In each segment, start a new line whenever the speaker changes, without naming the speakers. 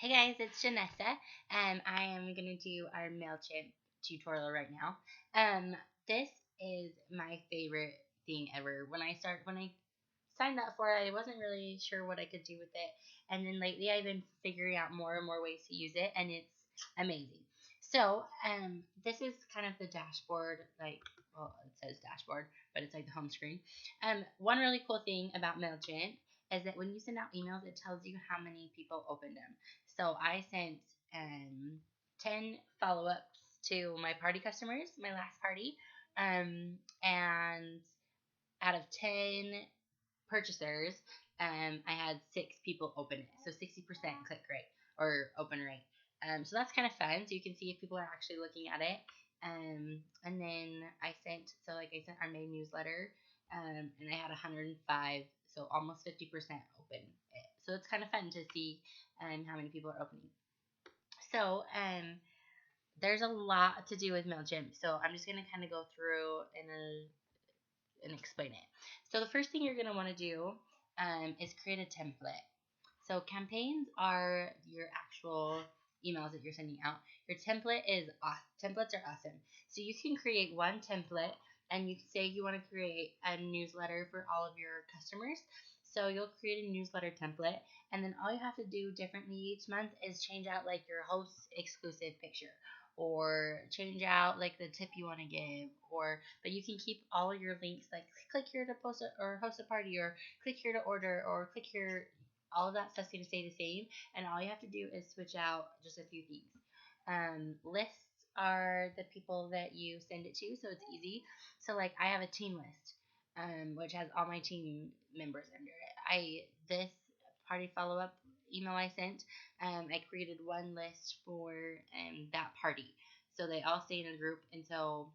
Hey guys, it's Janessa, and I am gonna do our MailChimp tutorial right now. This is my favorite thing ever. When I signed up for it, I wasn't really sure what I could do with it, and then lately I've been figuring out more and more ways to use it, and it's amazing. So, this is kind of the dashboard, well, it says dashboard, but it's like the home screen. One really cool thing about MailChimp is that when you send out emails, it tells you how many people opened them. So I sent 10 follow ups to my party customers, my last party. And out of 10 purchasers, I had 6 people open it. So 60% click rate or open rate. So that's kind of fun. So you can see if people are actually looking at it. And then I sent our main newsletter, and I had 105, so almost 50% open it. So it's kind of fun to see how many people are opening. So there's a lot to do with MailChimp. So I'm just gonna kind of go through and explain it. So the first thing you're gonna want to do is create a template. So campaigns are your actual emails that you're sending out. Your template is awesome. Templates are awesome. So you can create one template, and you say you want to create a newsletter for all of your customers. So you'll create a newsletter template, and then all you have to do differently each month is change out like your host exclusive picture, or change out like the tip you want to give, or but you can keep all your links, like click here to post or host a party, or click here to order, or click here. All of that stuff's going to stay the same, and all you have to do is switch out just a few things. Lists are the people that you send it to, so it's easy. So like I have a team list, which has all my team members under it. This party follow up email I sent, I created one list for that party, so they all stay in a group. And so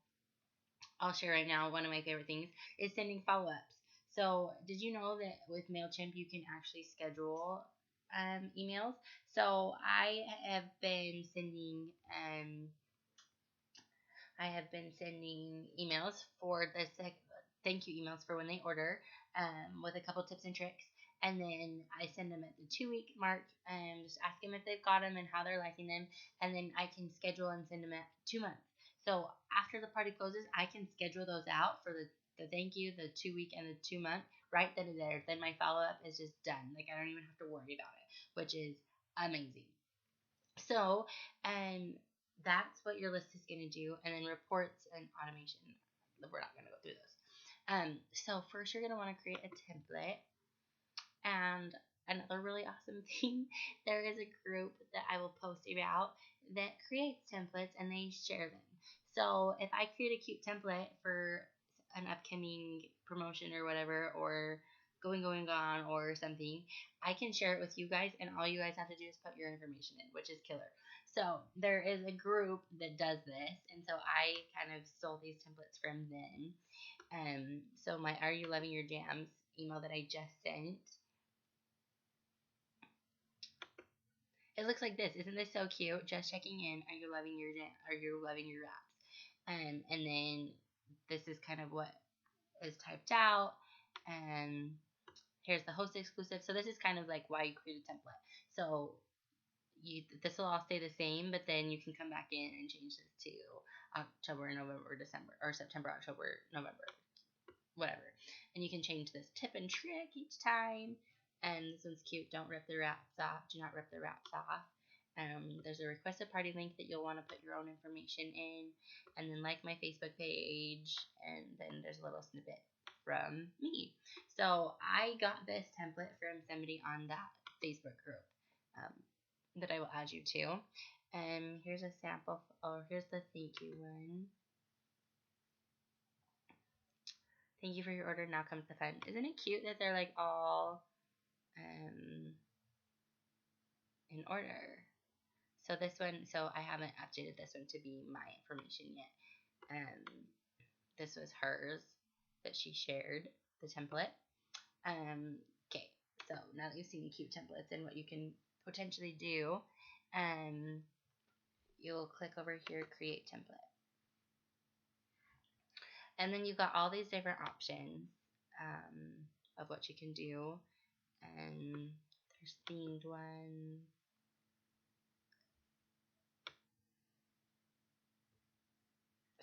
I'll share right now, one of my favorite things is sending follow ups. So, did you know that with MailChimp you can actually schedule emails? So, I have been sending emails for thank you emails for when they order, with a couple tips and tricks. And then I send them at the 2 week mark and just ask them if they've got them and how they're liking them. And then I can schedule and send them at 2 months. So after the party closes, I can schedule those out for the thank you, the 2 week, and the 2 month right then and there. Then my follow up is just done. Like I don't even have to worry about it, which is amazing. So, that's what your list is going to do. And then reports and automation. We're not going to go through those. So first you're going to want to create a template. And another really awesome thing, there is a group that I will post about that creates templates and they share them. So if I create a cute template for an upcoming promotion or whatever, or going gone or something, I can share it with you guys, and all you guys have to do is put your information in, which is killer. So there is a group that does this, and so I kind of stole these templates from them. So my Are You Loving Your Jams email that I just sent, it looks like this. Isn't this so cute? Just checking in. Are you loving your Are you loving your wraps? And then this is kind of what is typed out. And here's the host exclusive. So this is kind of like why you create a template. So this will all stay the same, but then you can come back in and change this to October, November, December, or September, October, November, whatever. And you can change this tip and trick each time. And this one's cute. Don't rip the wraps off. Do not rip the wraps off. There's a requested party link that you'll want to put your own information in, and then like my Facebook page, and then there's a little snippet from me. So I got this template from somebody on that Facebook group, that I will add you to. And here's a sample, or here's the thank you one. Thank you for your order. Now comes the fun. Isn't it cute that they're like all in order? So I haven't updated this one to be my information yet. This was hers that she shared, the template. Okay, so now that you've seen cute templates and what you can potentially do, you'll click over here, create template. And then you've got all these different options of what you can do. And there's themed one.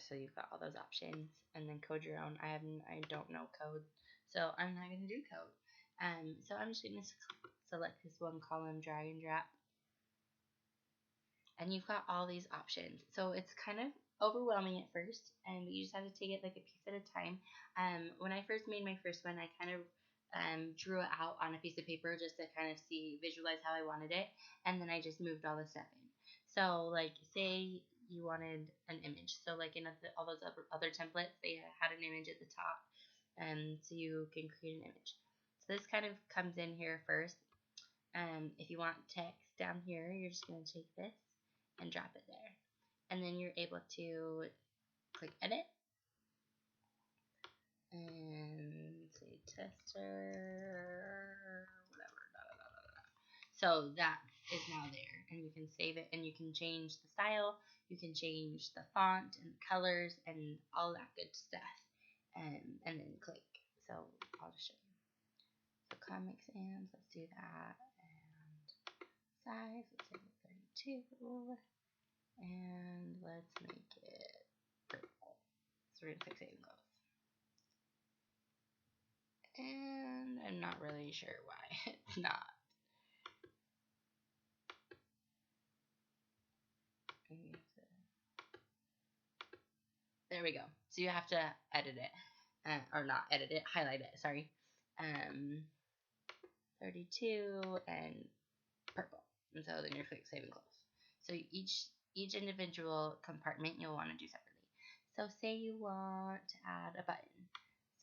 So you've got all those options, and then code your own. I don't know code, so I'm not gonna do code. So I'm just gonna select this one column, drag and drop, and you've got all these options. So it's kind of overwhelming at first, and you just have to take it like a piece at a time. When I first made my first one, I kind of drew it out on a piece of paper just to kind of visualize how I wanted it, and then I just moved all the stuff in. So like, say you wanted an image, so like in all those other templates, they had an image at the top, so you can create an image. So this kind of comes in here first. If you want text down here, you're just going to take this and drop it there. And then you're able to click edit and say tester, whatever. So that is now there, and you can save it, and you can change the style, you can change the font and colors and all that good stuff, and then click. So I'll just show you. So Comic Sans, let's do that, and size, let's make it 32, and let's make it purple. So we're gonna click save and close. And I'm not really sure why it's not. There we go. So you have to edit it, or not edit it, highlight it, sorry. 32 and purple. And so then you click save and close. So each individual compartment you'll want to do separately. So say you want to add a button.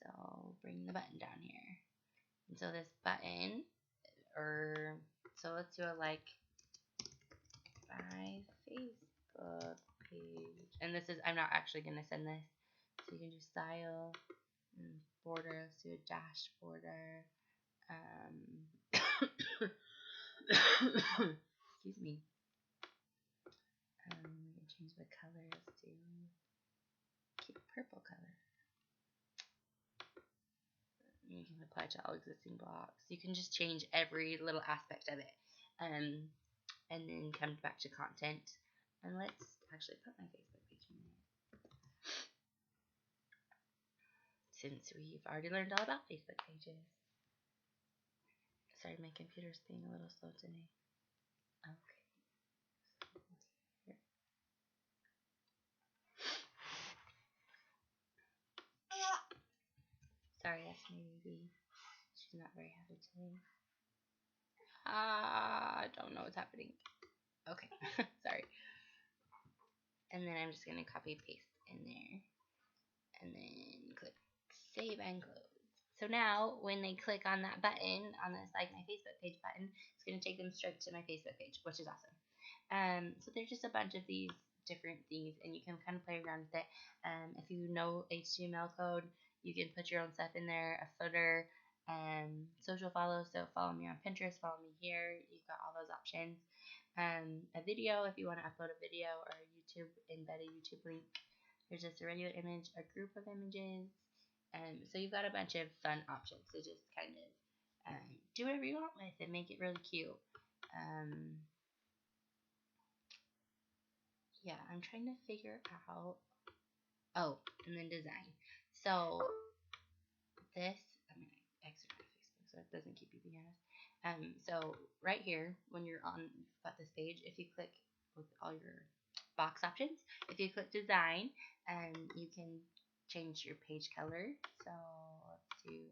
So bring the button down here. And so this button, so let's do a like my Facebook page. And this is, I'm not actually going to send this. So you can do style and border. Let's do a dash border. Excuse me. We can change the colors to keep purple color. You can apply to all existing blocks. You can just change every little aspect of it. And then come back to content. And let's actually put my Facebook page in there, since we've already learned all about Facebook pages. Sorry, my computer's being a little slow today. Okay. Sorry, that's my baby. She's not very happy today. I don't know what's happening. Okay, sorry. And then I'm just going to copy paste in there. And then click save and close. So now when they click on that button, on this like my Facebook page button, it's going to take them straight to my Facebook page, which is awesome. So there's just a bunch of these different things, and you can kind of play around with it. If you know HTML code, you can put your own stuff in there, a footer, social follow. So follow me on Pinterest, follow me here. You've got all those options. A video, if you want to upload a video, or a YouTube, embed a YouTube link. There's just a regular image, a group of images. So you've got a bunch of fun options. So just kind of do whatever you want with and make it really cute. Yeah, I'm trying to figure out. Oh, and then design. So this, I'm going to exit my Facebook so it doesn't keep you being honest. So right here, when you're on, you've got this page, if you click with all your box options, if you click design, you can change your page color. So let's do,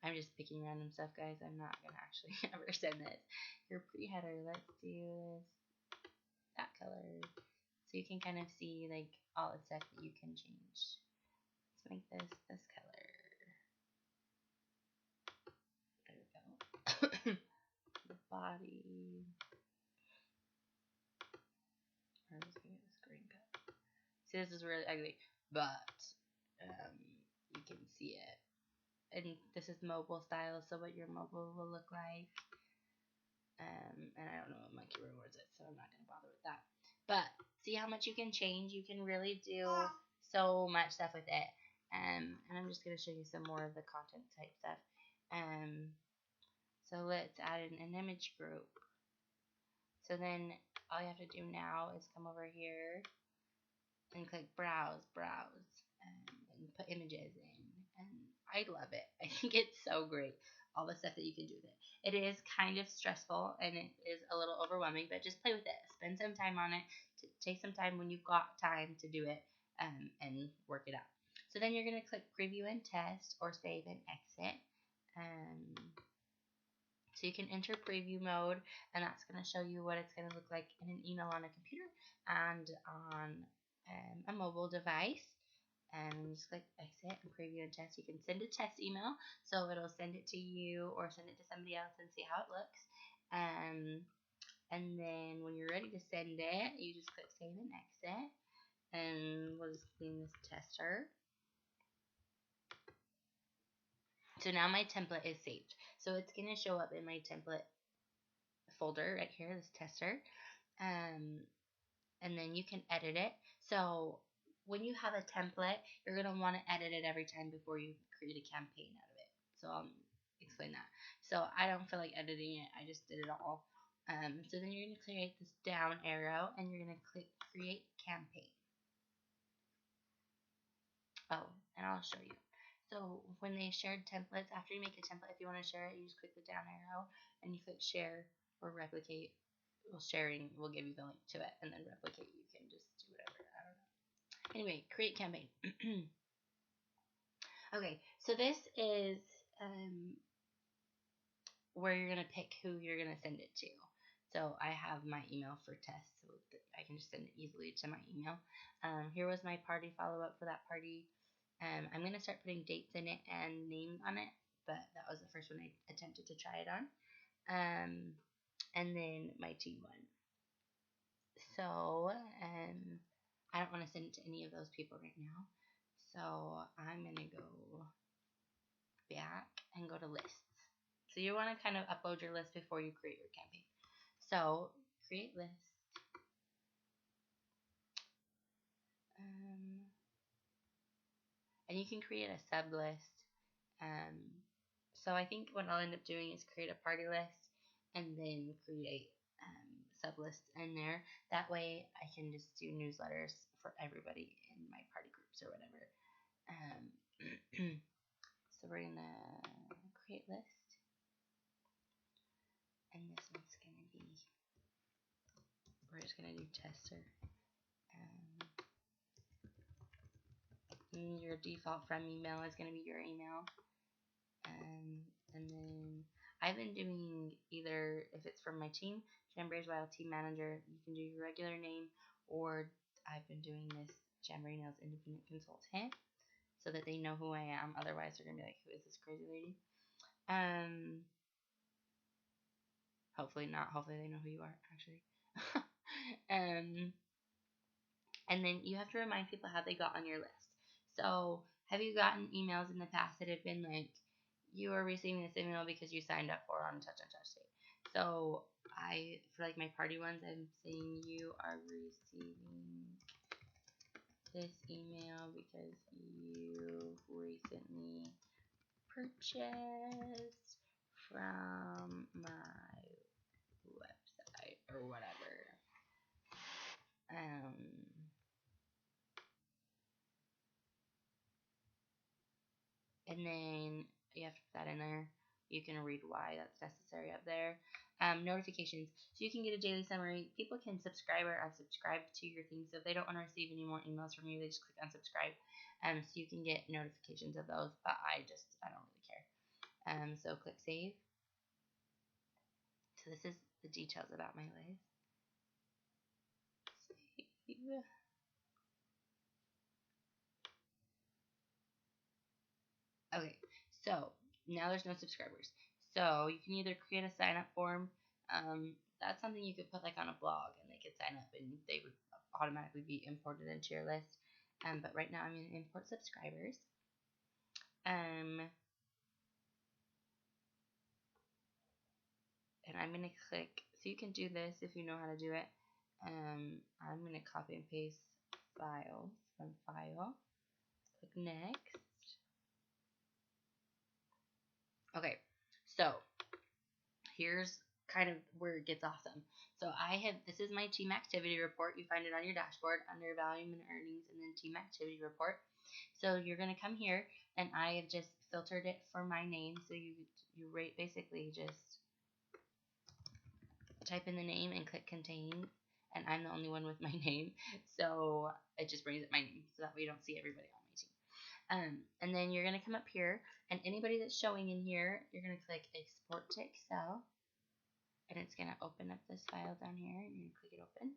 I'm just picking random stuff, guys. I'm not going to actually ever send this. Your pre-header, let's do that color. So you can kind of see like all the stuff that you can change. Let's make this color. There we go. The body. I'm just gonna get this green cut. See, this is really ugly, but you can see it. And this is mobile style, so what your mobile will look like. And I don't know what monkey rewards it, so I'm not gonna bother with that. But see how much you can change. You can really do so much stuff with it. And I'm just gonna show you some more of the content type stuff. So let's add an image group. So then all you have to do now is come over here and click browse, and put images in. And I love it. I think it's so great. All the stuff that you can do with it. It is kind of stressful and it is a little overwhelming, but just play with it. Spend some time on it. Take some time when you've got time to do it, and work it out. So then you're going to click preview and test or save and exit. Um, so you can enter preview mode, and that's going to show you what it's going to look like in an email on a computer and on a mobile device. And just click exit and preview and test. You can send a test email, so it'll send it to you or send it to somebody else and see how it looks. And then when you're ready to send it, you just click save and exit. And we'll just clean this tester. So now my template is saved. So it's going to show up in my template folder right here, this tester. And then you can edit it. So when you have a template, you're going to want to edit it every time before you create a campaign out of it. So I'll explain that. So I don't feel like editing it. I just did it all. So then you're going to create this down arrow and you're going to click create campaign. Oh, and I'll show you. So when they shared templates, after you make a template, if you want to share it, you just click the down arrow and you click share or replicate. Well, sharing will give you the link to it, and then replicate, you can just do whatever. I don't know. Anyway, create campaign. Okay, so this is where you're going to pick who you're going to send it to. So I have my email for tests, so I can just send it easily to my email. Here was my party follow-up for that party. I'm going to start putting dates in it and names on it, but that was the first one I attempted to try it on. And then my team one. So I don't want to send it to any of those people right now. So I'm going to go back and go to lists. So you want to kind of upload your list before you create your campaign. So create list. And you can create a sub list. So I think what I'll end up doing is create a party list and then create sub lists in there. That way I can just do newsletters for everybody in my party groups or whatever. So we're gonna create list, and this one's gonna be, we're just gonna do tester. And your default from email is gonna be your email. And then I've been doing either, if it's from my team, Jamberry's Wild Team Manager, you can do your regular name, or I've been doing this Jamberry Nails Independent Consultant, so that they know who I am. Otherwise, they're gonna be like, "Who is this crazy lady?" Hopefully not. Hopefully they know who you are, actually. And then you have to remind people how they got on your list. So, have you gotten emails in the past that have been like, you are receiving this email because you signed up for on such and such date? So, for like my party ones, I'm saying you are receiving this email because you recently purchased from my website or whatever. And then you have to put that in there. You can read why that's necessary up there. Notifications. So you can get a daily summary. People can subscribe or unsubscribe to your thing. So if they don't want to receive any more emails from you, they just click unsubscribe. So you can get notifications of those, but I don't really care. So click save. So this is the details about my list. Save. Okay, so now there's no subscribers. So you can either create a sign up form. That's something you could put like on a blog, and they could sign up, and they would automatically be imported into your list. But right now I'm going to import subscribers. And I'm going to click. So you can do this if you know how to do it. I'm going to copy and paste files from file. Click next. Okay, so here's kind of where it gets awesome. So this is my team activity report. You find it on your dashboard under volume and earnings and then team activity report. So you're going to come here, and I have just filtered it for my name. So you rate basically just type in the name and click contain, and I'm the only one with my name, so it just brings up my name so that way you don't see everybody on my team. And then you're going to come up here, and anybody that's showing in here, you're going to click export to Excel, and it's going to open up this file down here, and you're going to click it open.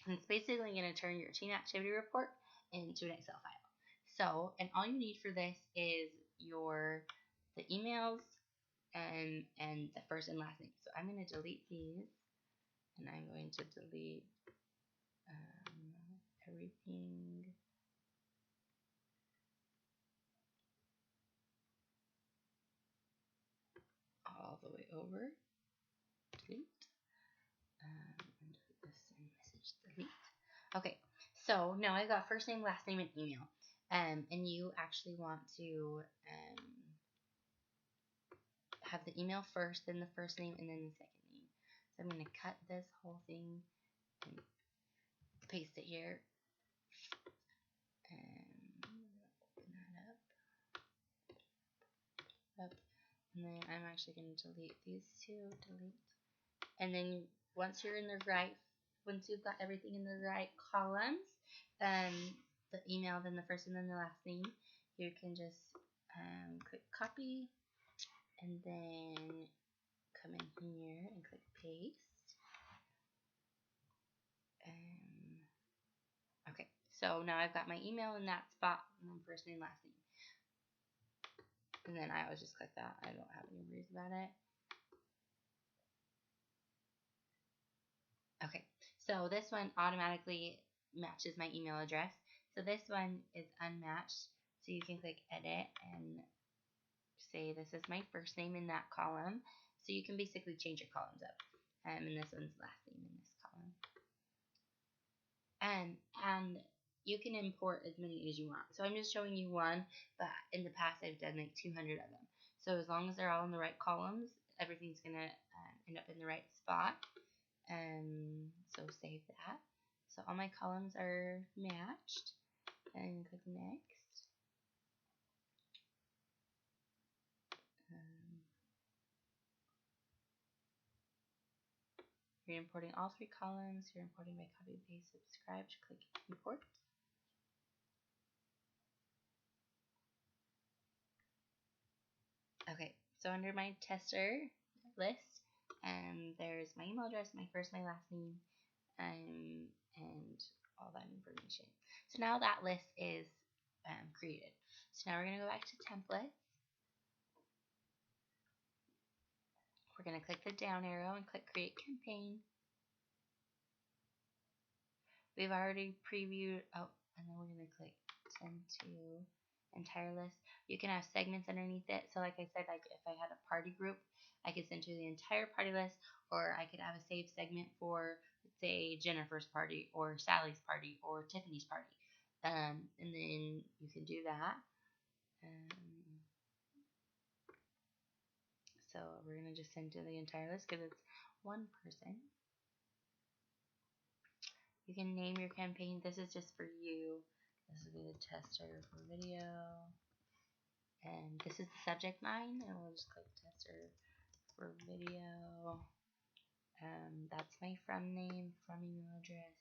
And it's basically going to turn your team activity report into an Excel file. So, and all you need for this is the emails and the first and last name. So I'm going to delete these, and I'm going to delete everything. All the way over. Delete. And delete this and message delete. Okay, so now I've got first name, last name, and email. And you actually want to have the email first, then the first name, and then the second name. So I'm going to cut this whole thing and paste it here. And open that up. And then I'm actually going to delete these two. Delete. And then once you're in the right, once you've got everything in the right columns, the email, then the first and then the last name, you can just click copy, and then come in here and click paste. Okay, so now I've got my email in that spot, and then first name, last name. And then I always just click that. I don't have any worries about it. Okay, so this one automatically matches my email address. So this one is unmatched. So you can click edit and say this is my first name in that column. So you can basically change your columns up. And this one's last name in this column. And you can import as many as you want. So I'm just showing you one, but in the past I've done like 200 of them. So as long as they're all in the right columns, everything's going to end up in the right spot. So save that. So all my columns are matched, and click next. You're importing all 3 columns. You're importing by copy, paste, subscribe. Click import. Okay, so under my tester list, there's my email address, my first, my last name, and all that information. So now that list is created. So now we're going to go back to templates. We're going to click the down arrow and click create campaign. We've already previewed, and then we're going to click send to entire list. You can have segments underneath it. So like I said, like if I had a party group, I could send to the entire party list, or I could have a save segment for, let's say, Jennifer's party, or Sally's party, or Tiffany's party. And then you can do that. So we're going to just send to the entire list because it's one person. You can name your campaign. This is just for you. This will be the tester for video. And this is the subject line. And we'll just click tester for video. That's my from name, from email address.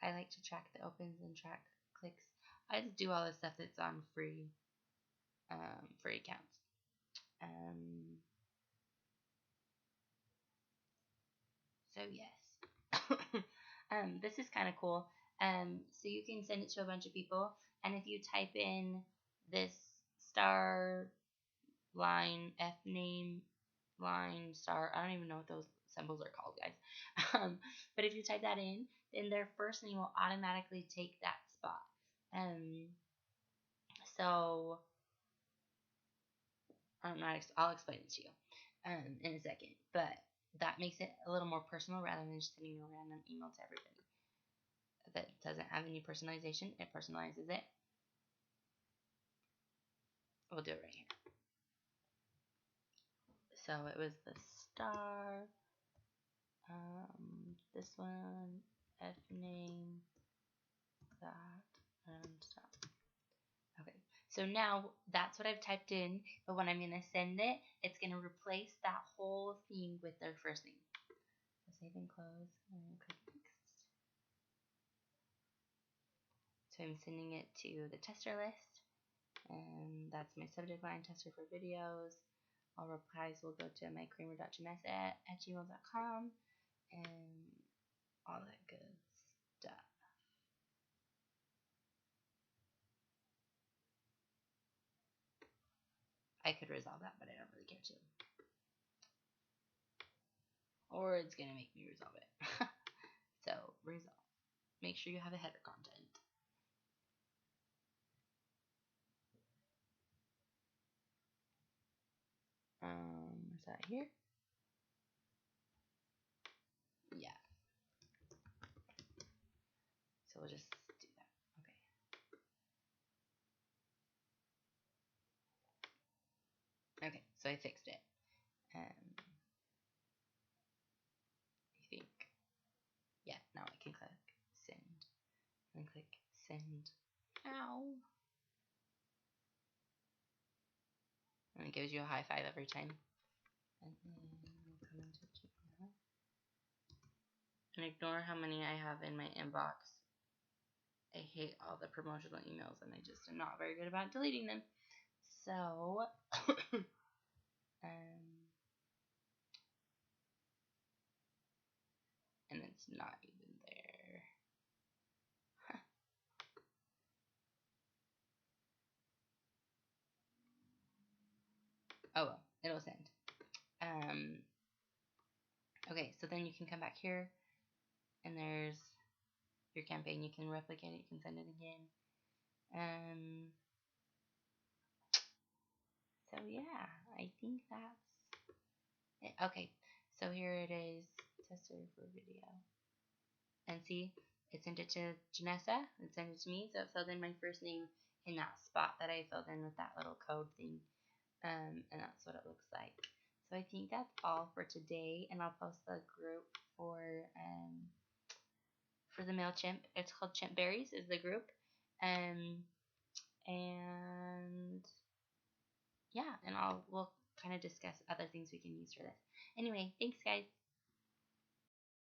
I like to track the opens and track clicks. I just do all the stuff that's on free accounts. So yes. This is kind of cool. So you can send it to a bunch of people, and if you type in this star line F name line star, I don't even know what those symbols are called, guys. But if you type that in, then their first name will automatically take that spot. So I'll explain it to you in a second, but that makes it a little more personal rather than just sending a random email to everybody that doesn't have any personalization. It personalizes it. We'll do it right here. So it was the star this one, F name, that, and stop. Okay, so now that's what I've typed in, but when I'm going to send it, it's going to replace that whole thing with their first name. So save and close, and click next. So I'm sending it to the tester list, and that's my subject line, tester for videos. All replies will go to mykramer.janessa@gmail.com, and all that good stuff. I could resolve that, but I don't really care to. Or it's going to make me resolve it. So, resolve. Make sure you have a header content. Is that here? Yeah. So we'll just do that. Okay. Okay, so I fixed it. I think, yeah, now I can click send. And click send. Ow. And it gives you a high five every time. And then we'll come into Gmail. And ignore how many I have in my inbox. I hate all the promotional emails, and I just am not very good about deleting them. So, and it's not even there. Huh. Oh well, it'll send. Okay, so then you can come back here, and there's your campaign. You can replicate it. You can send it again. So yeah, I think that's it. Okay, so here it is, tester for video. And see, it sent it to Janessa, it sent it to me, so it filled in my first name in that spot that I filled in with that little code thing. And that's what it looks like. So I think that's all for today, and I'll post the group for the MailChimp. It's called Chimpberries is the group. And yeah, and we'll kind of discuss other things we can use for this. Anyway, thanks guys.